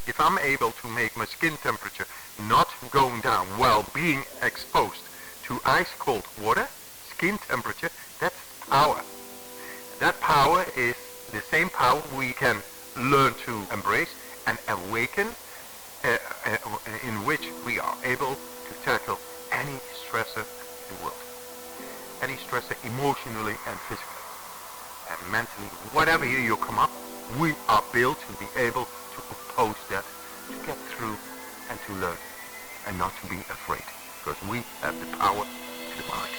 if I'm able to make my skin temperature not going down while being exposed to ice cold water, skin temperature, that's power. That power is the same power we can learn to embrace and awaken, in which we are able to tackle any stressor in the world. Any stressor emotionally and physically and mentally, whatever you come up, we are built to be able to oppose that, to get through and to learn and not to be afraid, because we have the power to the mind.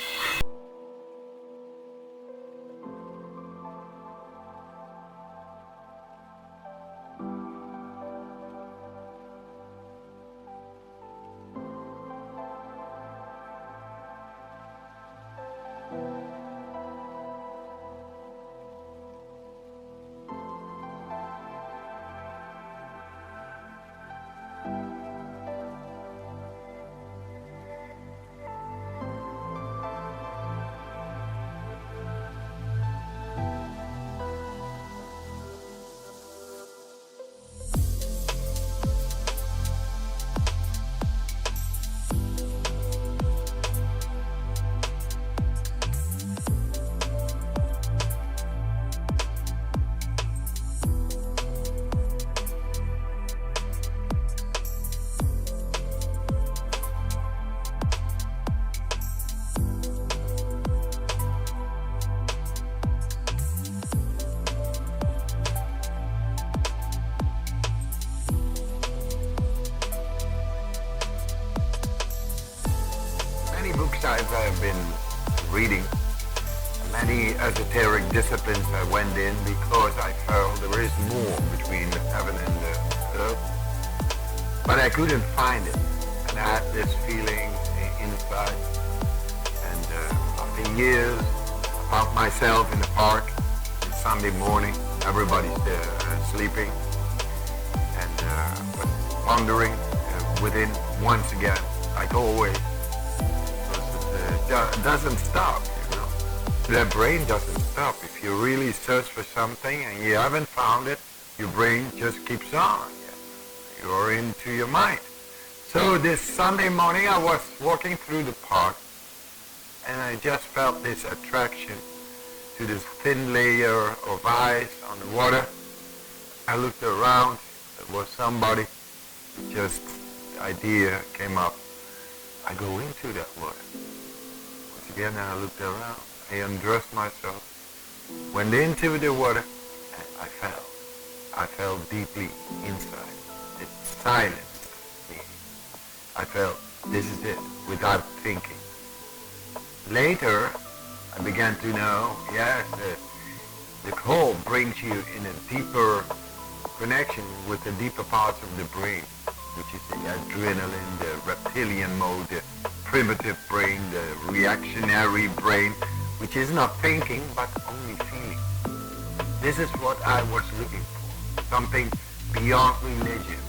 Books I've been reading, many esoteric disciplines I went in because I felt there is more between heaven and earth, but I couldn't find it, and I had this feeling inside, and after years I found myself in the park on Sunday morning, everybody's sleeping, and but pondering within once again, like always. Doesn't stop, you know. The brain doesn't stop. If you really search for something and you haven't found it, your brain just keeps on. You're into your mind. So this Sunday morning I was walking through the park and I just felt this attraction to this thin layer of ice on the water. I looked around, there was somebody, just the idea came up. I go into that water. Again, I looked around, I undressed myself, went into the water, and I fell deeply inside. It silenced me. I felt, this is it, without thinking. Later, I began to know, yes, the cold brings you in a deeper connection with the deeper parts of the brain, which is the adrenaline, the reptilian mode, the primitive brain, the reactionary brain, which is not thinking but only feeling. This is what I was looking for, something beyond religion,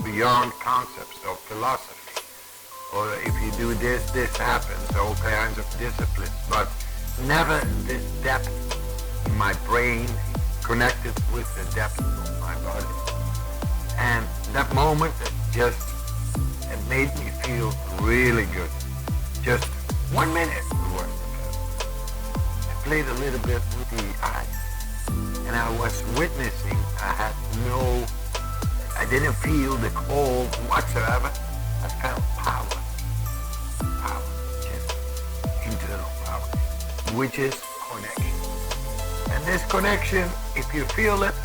beyond concepts of philosophy, or if you do this, this happens, all kinds of disciplines, but never this depth in my brain connected with the depth of my body. And that moment, it made me feel really good. Just 1 minute it was. I played a little bit with the ice, and I was witnessing. I didn't feel the cold whatsoever. I felt power, just internal power, which is connection. And this connection, if you feel it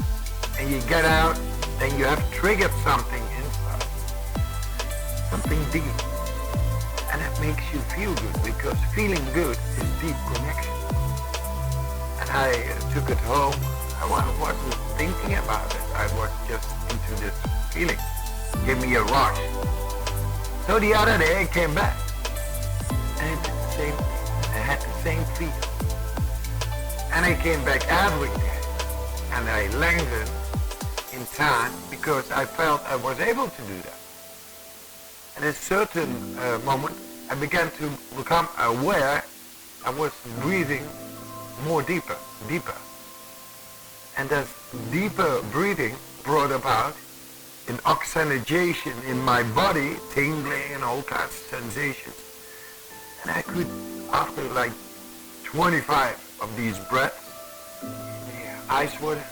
and you get out, then you have triggered something inside, something deep. And it makes you feel good, because feeling good is deep connection. And I took it home. I wasn't thinking about it. I was just into this feeling. It gave me a rush. So the other day I came back, and it did the same thing. I had the same feeling. And I came back every day, and I lengthened in time because I felt I was able to do that. At a certain moment, I began to become aware I was breathing more deeper. And that deeper breathing brought about in oxygenation in my body, tingling and all kinds of sensations. And I could, after like 25 of these breaths, ice water,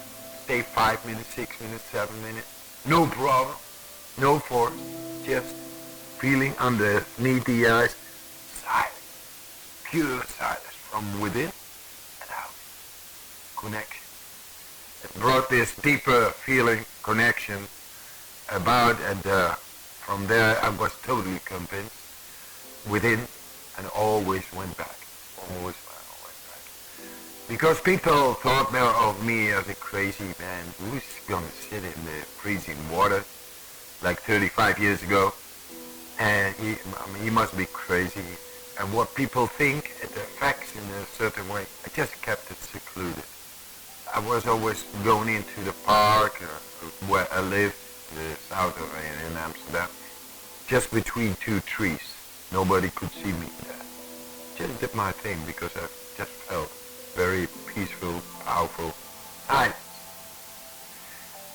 stay 5 minutes, 6 minutes, 7 minutes, no problem, no force, just feeling underneath the ice, silence, pure silence from within and out, connection. It brought this deeper feeling, connection about, and from there I was totally convinced, within, and always went back, always went back. Because people thought of me as a crazy man who's gonna sit in the freezing water like 35 years ago, and he must be crazy. And what people think, it affects in a certain way. I just kept it secluded. I was always going into the park where I lived, the south of in Amsterdam, just between two trees. Nobody could see me there. Just did my thing because I just felt very peaceful, powerful silence.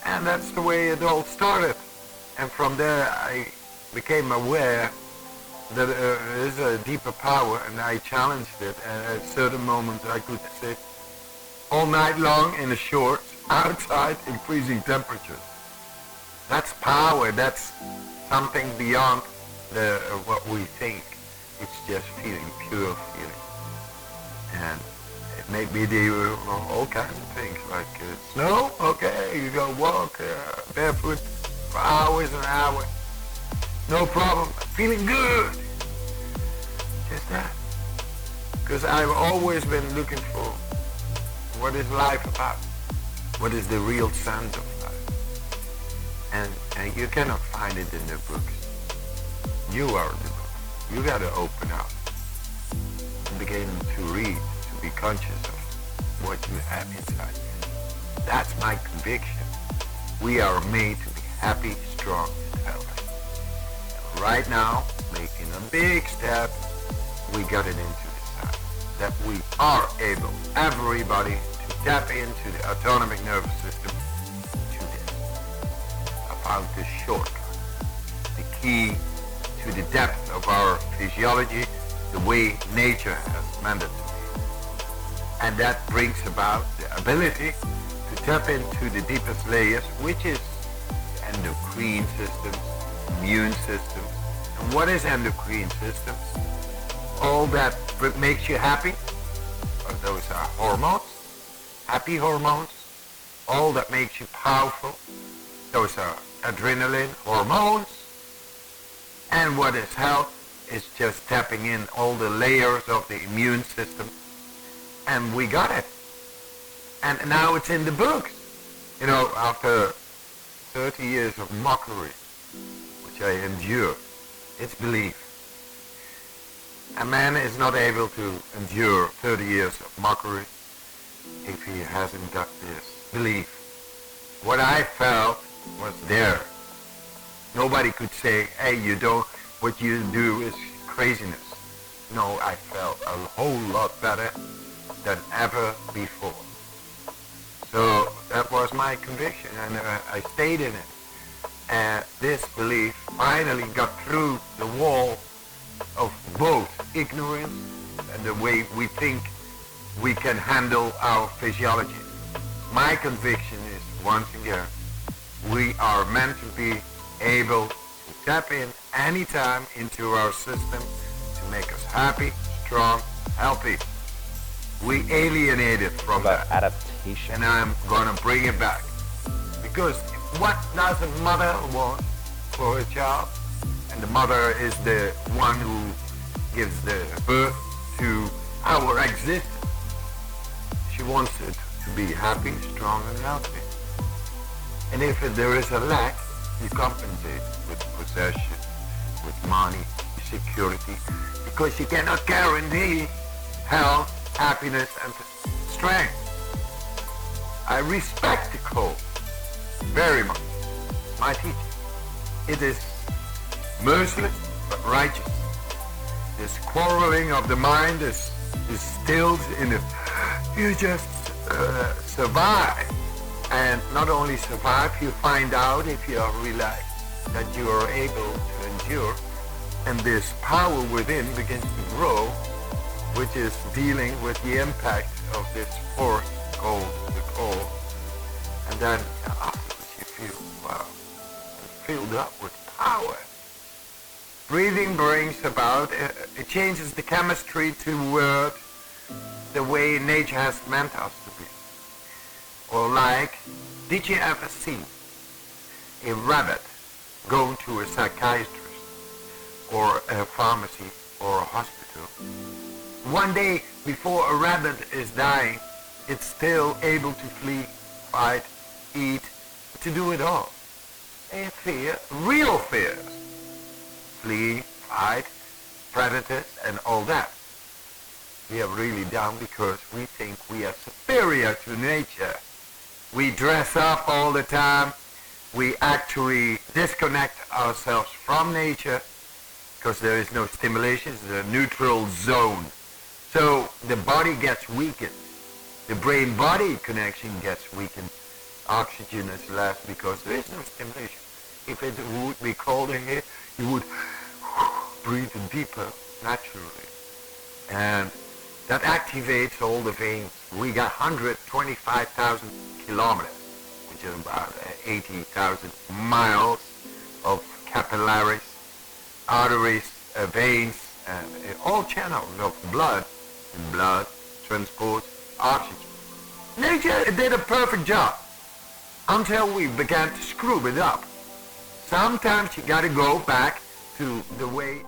And that's the way it all started. And from there I became aware that there is a deeper power, and I challenged it. And at certain moments I could sit all night long in a shorts outside in freezing temperatures. That's power. That's something beyond what we think. It's just feeling, pure feeling. And it made me do all kinds of things, like snow. Okay, you go walk barefoot for hours and hours. No problem. Feeling good. Just that. Because I've always been looking for what is life about? What is the real sense of life? And you cannot find it in the books. You are the book. You got to open up and begin to read, to be conscious of what you have inside. That's my conviction. We are made to be happy, strong, and healthy. And right now, making a big step, we got it into the side. That we are able, everybody, to tap into the autonomic nervous system to this. I found the shortcut, the key to the depth of our physiology, the way nature has meant it to be. And that brings about the ability to tap into the deepest layers, which is endocrine systems, immune systems. And what is endocrine systems? All that makes you happy, those are hormones, happy hormones. All that makes you powerful, those are adrenaline hormones. And what is health is just tapping in all the layers of the immune system. And we got it. And now it's in the books. You know, after 30 years of mockery, which I endured, it's belief. A man is not able to endure 30 years of mockery if he hasn't got this belief. What I felt was there. Nobody could say, hey, what you do is craziness. No, I felt a whole lot better than ever before. So that was my conviction, and I stayed in it. And this belief finally got through the wall of both ignorance and the way we think we can handle our physiology. My conviction is, once again, we are meant to be able to tap in anytime into our system to make us happy, strong, healthy. We alienated from that adaptation, and I'm gonna bring it back. Because what does a mother want for a child? And the mother is the one who gives the birth to our existence. She wants it to be happy, strong, and healthy. And if there is a lack, you compensate with possession, with money, security, because you cannot guarantee health, happiness, and strength. I respect the code very much. My teaching. It is merciless but righteous. This quarreling of the mind is stilled in it. You just survive. And not only survive, you find out if you are relaxed that you are able to endure, and this power within begins to grow, which is dealing with the impact of this force called the cold. And then afterwards you feel, wow, filled up with power. Breathing brings about, it changes the chemistry toward the way nature has meant us to be. Or like, did you ever see a rabbit going to a psychiatrist or a pharmacy or a hospital? One day before a rabbit is dying, it's still able to flee, fight, eat, to do it all. They have fear, real fears. Flee, fight, predators, and all that. We are really down because we think we are superior to nature. We dress up all the time. We actually disconnect ourselves from nature because there is no stimulation. It's a neutral zone. So the body gets weakened. The brain-body connection gets weakened. Oxygen is less because there is no stimulation. If it would be colder here, you would breathe deeper naturally. And that activates all the veins. We got 125,000 kilometers, which is about 80,000 miles of capillaries, arteries, veins, all channels of blood, and blood transports oxygen. Nature did a perfect job until we began to screw it up. Sometimes you gotta go back to the way